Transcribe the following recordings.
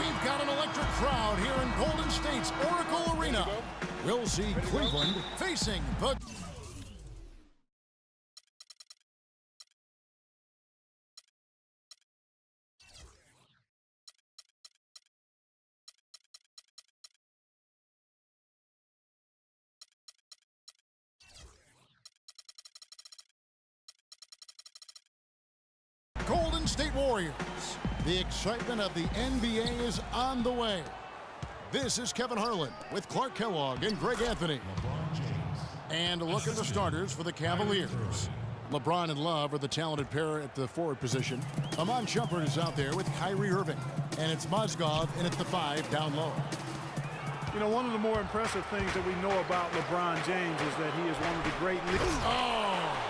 We've got an electric crowd here in Golden State's Oracle Arena. We'll see Cleveland facing the... Golden State Warriors. The excitement of the NBA is on the way. This is Kevin Harlan with Clark Kellogg and Greg Anthony. And a look at the starters for the Cavaliers. LeBron and Love are the talented pair at the forward position. Amon Shumpert is out there with Kyrie Irving. And it's Mozgov in at the 5 down low. You know, one of the more impressive things that we know about LeBron James is that he is one of the great leaders. Oh!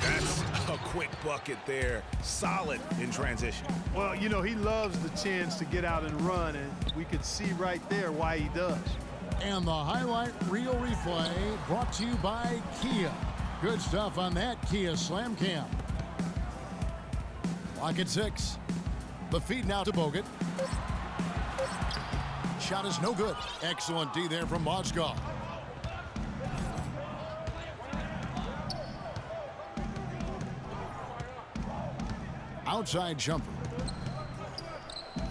That's a quick bucket there. Solid in transition. Well, you know, he loves the chance to get out and run, and we could see right there why he does. And the highlight reel replay brought to you by Kia. Good stuff on that Kia Slam Cam. Lock at 6. The feed now to Bogut. Shot is no good. Excellent D there from Mozgov. Outside jumper.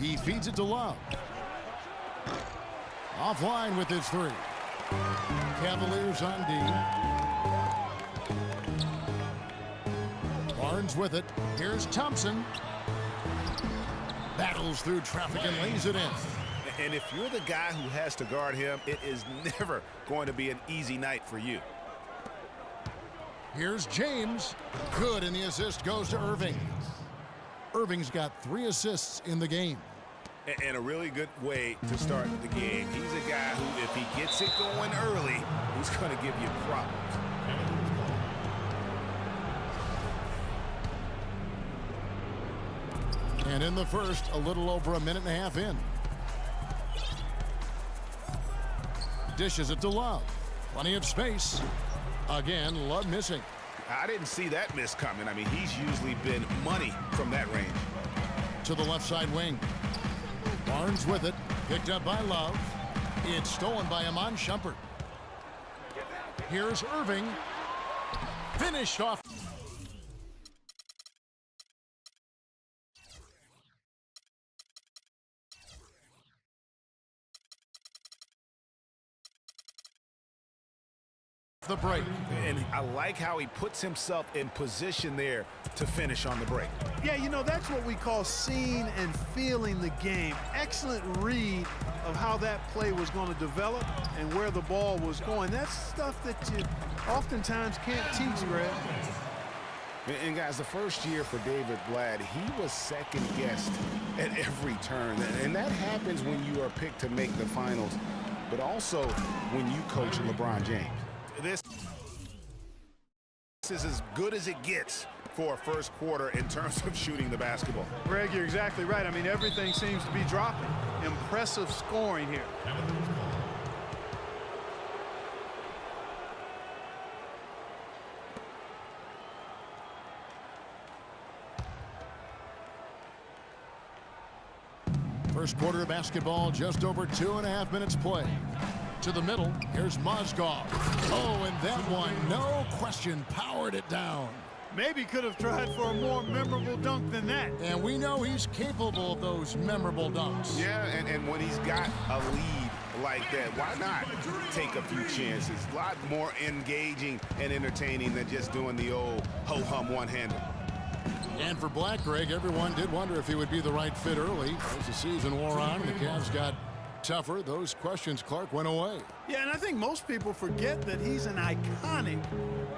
He feeds it to Love. Offline with his 3. Cavaliers on D. Barnes with it. Here's Thompson. Battles through traffic and lays it in. And if you're the guy who has to guard him, it is never going to be an easy night for you. Here's James. Good, and the assist goes to Irving. Irving's got 3 assists in the game. And a really good way to start the game. He's a guy who, if he gets it going early, he's going to give you problems. And in the first, a little over a minute and a half in. Dishes it to Love. Plenty of space. Again, Love missing. I didn't see that miss coming. I mean, he's usually been money from that range. To the left side wing. Barnes with it. Picked up by Love. It's stolen by Amon Shumpert. Here's Irving. Finished off. The break. And I like how he puts himself in position there to finish on the break. Yeah, you know, that's what we call seeing and feeling the game. Excellent read of how that play was going to develop and where the ball was going. That's stuff that you oftentimes can't teach, Greg. And guys, the first year for David Blatt, he was second-guessed at every turn. And that happens when you are picked to make the finals, but also when you coach LeBron James. This is as good as it gets for a first quarter in terms of shooting the basketball. Greg, you're exactly right. I mean, everything seems to be dropping. Impressive scoring here. First quarter of basketball, just over 2.5 minutes play. To the middle, here's Mozgov. Oh, and that one, no question, powered it down. Maybe could have tried for a more memorable dunk than that. And we know he's capable of those memorable dunks. Yeah, and when he's got a lead like that, why not take a few chances? A lot more engaging and entertaining than just doing the old ho-hum one-hander. And for Black, Greg, everyone did wonder if he would be the right fit early. As the season wore on, the Cavs got tougher. Those questions, Clark, went away. Yeah, and I think most people forget that he's an iconic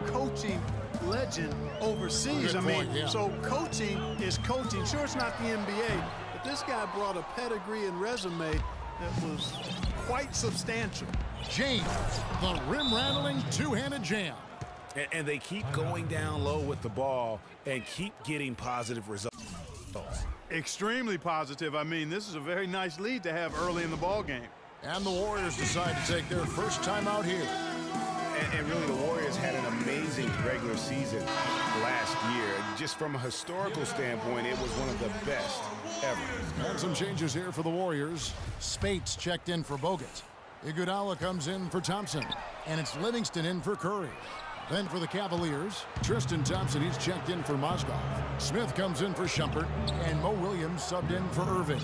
coaching legend overseas. Good point, yeah. So coaching is coaching. Sure, it's not the NBA, but this guy brought a pedigree and resume that was quite substantial. James, the rim-rattling two-handed jam. And they keep going down low with the ball and keep getting positive results. Extremely positive. I mean, this is a very nice lead to have early in the ball game. And the Warriors decide to take their first time out here. And really, the Warriors had an amazing regular season last year. Just from a historical standpoint, it was one of the best ever. And some changes here for the Warriors. Spates checked in for Bogut. Iguodala comes in for Thompson. And it's Livingston in for Curry. Then for the Cavaliers, Tristan Thompson, he's checked in for Mozgov. Smith comes in for Shumpert. And Mo Williams subbed in for Irving.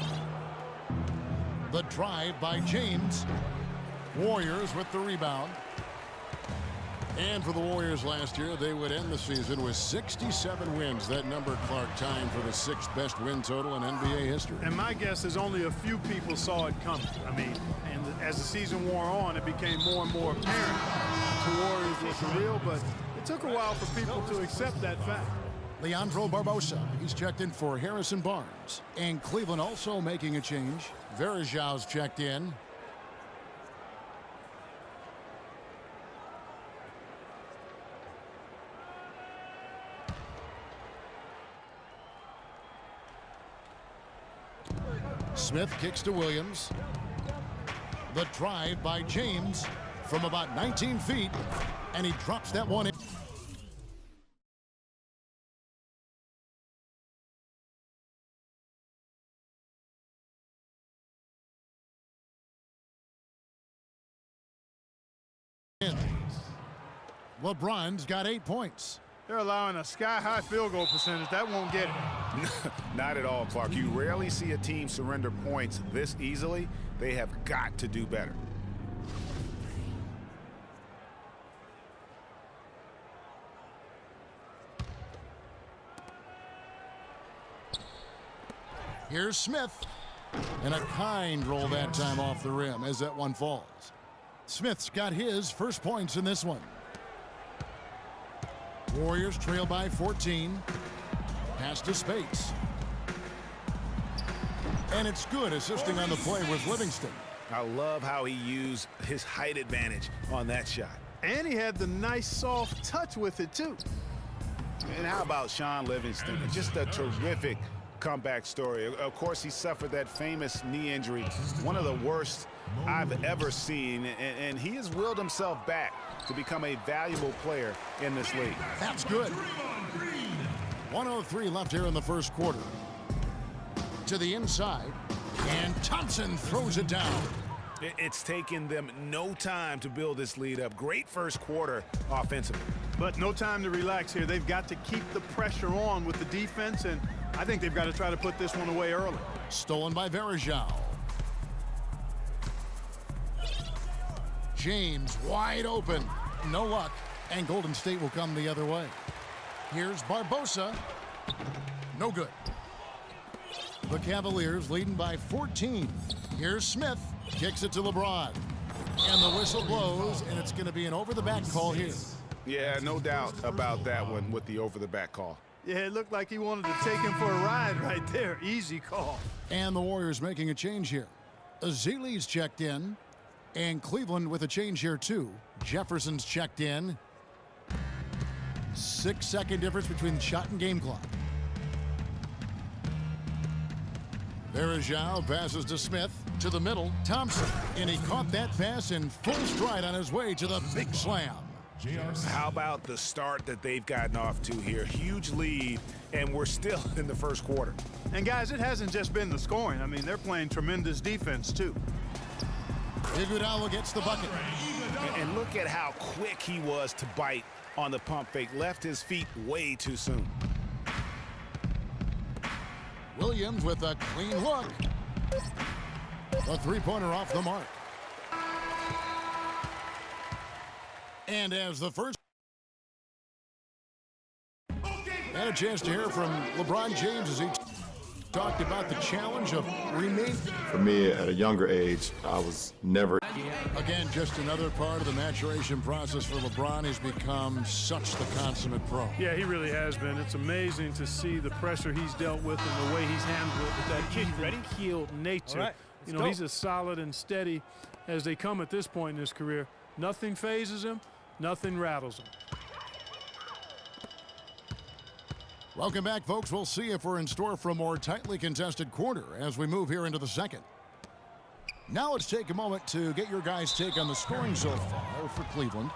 The drive by James. Warriors with the rebound. And for the Warriors last year, they would end the season with 67 wins. That number, Clark, tying for the 6th best win total in NBA history. And my guess is only a few people saw it coming. I mean, and as the season wore on, it became more and more apparent the Warriors were for real, but it took a while for people to accept that fact. Leandro Barbosa, he's checked in for Harrison Barnes. And Cleveland also making a change. Varejão's checked in. Smith kicks to Williams. The drive by James from about 19 feet, and he drops that one in. LeBron's got 8 points. They're allowing a sky-high field goal percentage. That won't get it. Not at all, Clark. You rarely see a team surrender points this easily. They have got to do better. Here's Smith. And a kind roll that time off the rim as that one falls. Smith's got his first points in this one. Warriors trail by 14. Pass to Spates. And it's good. Assisting on the play was Livingston. I love how he used his height advantage on that shot. And he had the nice soft touch with it, too. And how about Sean Livingston? Just a terrific comeback story. Of course, he suffered that famous knee injury, one of the worst I've ever seen, and he has willed himself back to become a valuable player in this league. That's good. 1:03 left here in the first quarter. To the inside, and Thompson throws it down. It's taken them no time to build this lead up. Great first quarter offensively. But no time to relax here. They've got to keep the pressure on with the defense, and I think they've got to try to put this one away early. Stolen by Varejão. James wide open. No luck. And Golden State will come the other way. Here's Barbosa. No good. The Cavaliers leading by 14. Here's Smith. Kicks it to LeBron. And the whistle blows, and it's going to be an over-the-back call here. Yeah, no doubt about that one with the over-the-back call. Yeah, it looked like he wanted to take him for a ride right there. Easy call. And the Warriors making a change here. Ezeli's checked in. And Cleveland with a change here, too. Jefferson's checked in. 6-second difference between shot and game clock. Varejão passes to Smith. To the middle, Thompson. And he caught that pass in full stride on his way to the big slam. How about the start that they've gotten off to here? Huge lead, and we're still in the first quarter. And, guys, it hasn't just been the scoring. I mean, they're playing tremendous defense, too. Iguodala gets the bucket. And look at how quick he was to bite on the pump fake. Left his feet way too soon. Williams with a clean look. A three-pointer off the mark. And as the first... And a chance to hear from LeBron James as he talked about the challenge of remaining. For me, at a younger age, I was never... Again, just another part of the maturation process for LeBron. He's become such the consummate pro. Yeah, he really has been. It's amazing to see the pressure he's dealt with and the way he's handled it with that even-keeled nature. All right, you know, he's as solid and steady as they come at this point in his career. Nothing phases him. Nothing rattles him. Welcome back, folks. We'll see if we're in store for a more tightly contested quarter as we move here into the second. Now let's take a moment to get your guys' take on the scoring so far for Cleveland.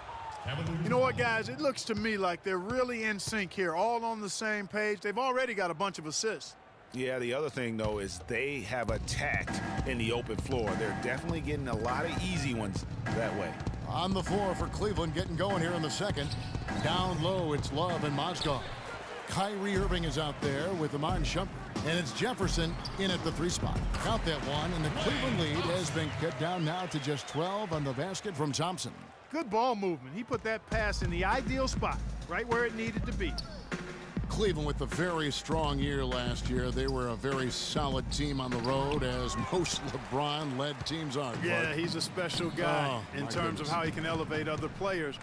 You know what, guys? It looks to me like they're really in sync here, all on the same page. They've already got a bunch of assists. Yeah, the other thing, though, is they have attacked in the open floor. They're definitely getting a lot of easy ones that way. On the floor for Cleveland, getting going here in the second. Down low, it's Love and Mozgov. Kyrie Irving is out there with Iman Shumpert. And it's Jefferson in at the 3 spot. Count that one, and the Cleveland lead has been cut down now to just 12 on the basket from Thompson. Good ball movement. He put that pass in the ideal spot, right where it needed to be. Cleveland with a very strong year last year. They were a very solid team on the road, as most LeBron-led teams are. Yeah, he's a special guy in terms of how he can elevate other players.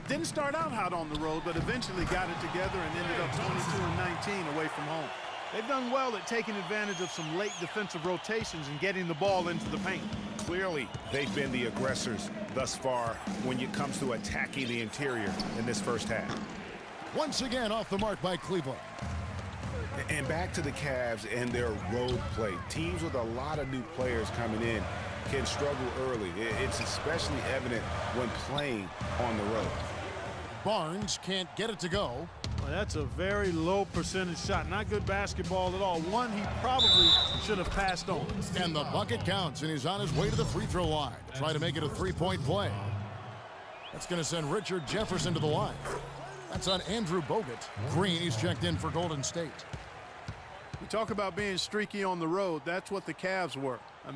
Didn't start out hot on the road, but eventually got it together and ended up 22-19 away from home. They've done well at taking advantage of some late defensive rotations and getting the ball into the paint. Clearly, they've been the aggressors thus far when it comes to attacking the interior in this first half. Once again off the mark by Cleveland. And back to the Cavs and their road play. Teams with a lot of new players coming in can struggle early. It's especially evident when playing on the road. Barnes can't get it to go. Well, that's a very low percentage shot. Not good basketball at all. One he probably should have passed on. And the bucket counts, and he's on his way to the free throw line to try to make it a 3-point play. That's going to send Richard Jefferson to the line. That's on Andrew Bogut. Green, he's checked in for Golden State. We talk about being streaky on the road. That's what the Cavs were. I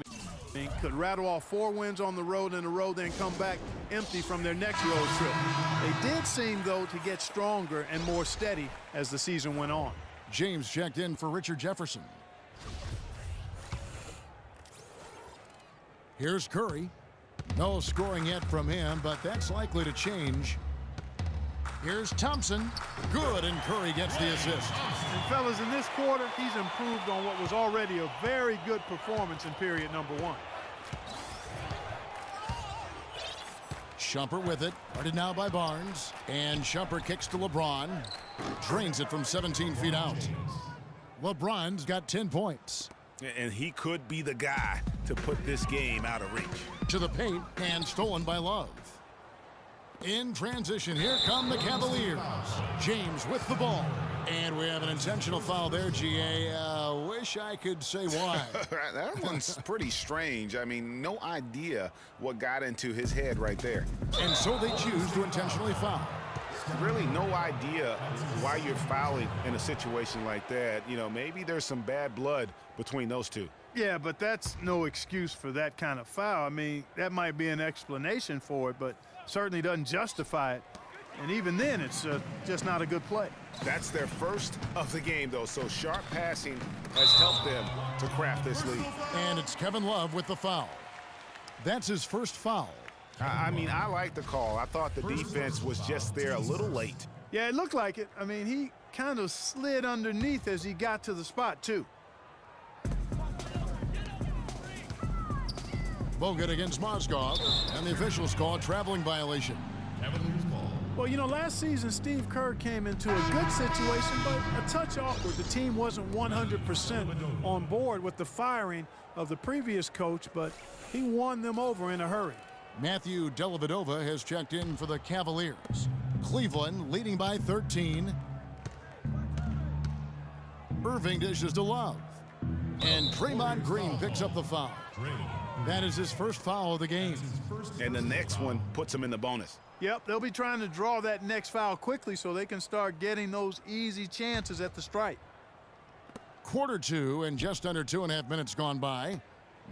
mean, could rattle off 4 wins on the road in a row, then come back empty from their next road trip. They did seem, though, to get stronger and more steady as the season went on. James checked in for Richard Jefferson. Here's Curry. No scoring yet from him, but that's likely to change. Here's Thompson. Good, and Curry gets the assist. And fellas, in this quarter, he's improved on what was already a very good performance in period number 1. Shumpert with it. Guarded now by Barnes. And Shumpert kicks to LeBron. Drains it from 17 feet out. LeBron's got 10 points. And he could be the guy to put this game out of reach. To the paint, and stolen by Love. In transition, here come the Cavaliers. James with the ball. And we have an intentional foul there, GA. Wish I could say why. That one's pretty strange. I mean, no idea what got into his head right there. And so they choose to intentionally foul. Really no idea why you're fouling in a situation like that. You know, maybe there's some bad blood between those two. Yeah, but that's no excuse for that kind of foul. I mean, that might be an explanation for it, but certainly doesn't justify it. And even then, it's just not a good play. That's their first of the game, though, so sharp passing has helped them to craft this lead. And it's Kevin Love with the foul. That's his first foul. I mean, I like the call. I thought the defense was just there a little late. Yeah, it looked like it. I mean, he kind of slid underneath as he got to the spot, too. Bogut against Mozgov, and the officials call a traveling violation. Well, you know, last season, Steve Kerr came into a good situation, but a touch awkward. The team wasn't 100% on board with the firing of the previous coach, but he won them over in a hurry. Matthew Dellavedova has checked in for the Cavaliers. Cleveland leading by 13. Irving dishes to Love. And Draymond Green picks up the foul. That is his first foul of the game. And the next one puts him in the bonus. Yep, they'll be trying to draw that next foul quickly so they can start getting those easy chances at the stripe. Quarter 2 and just under 2.5 minutes gone by.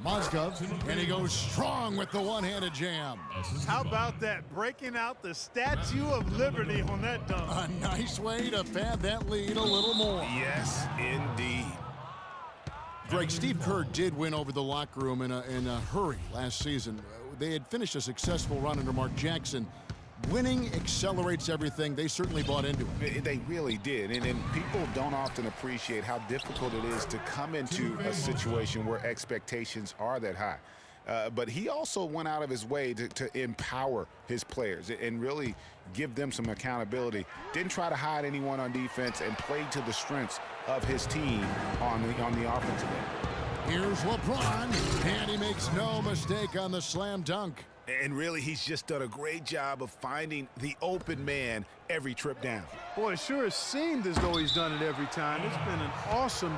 Mozgov, and he goes strong with the one-handed jam. How about that? Breaking out the Statue of Liberty on that dunk. A nice way to pad that lead a little more. Yes, indeed. Greg, Steve Kerr did win over the locker room in a hurry last season. They had finished a successful run under Mark Jackson. Winning accelerates everything. They certainly bought into it. They really did. And people don't often appreciate how difficult it is to come into a situation where expectations are that high. But he also went out of his way to empower his players and really give them some accountability. Didn't try to hide anyone on defense and played to the strengths of his team on the offensive end. Here's LeBron, and he makes no mistake on the slam dunk. And really, he's just done a great job of finding the open man every trip down. Boy, it sure seemed as though he's done it every time. It's been an awesome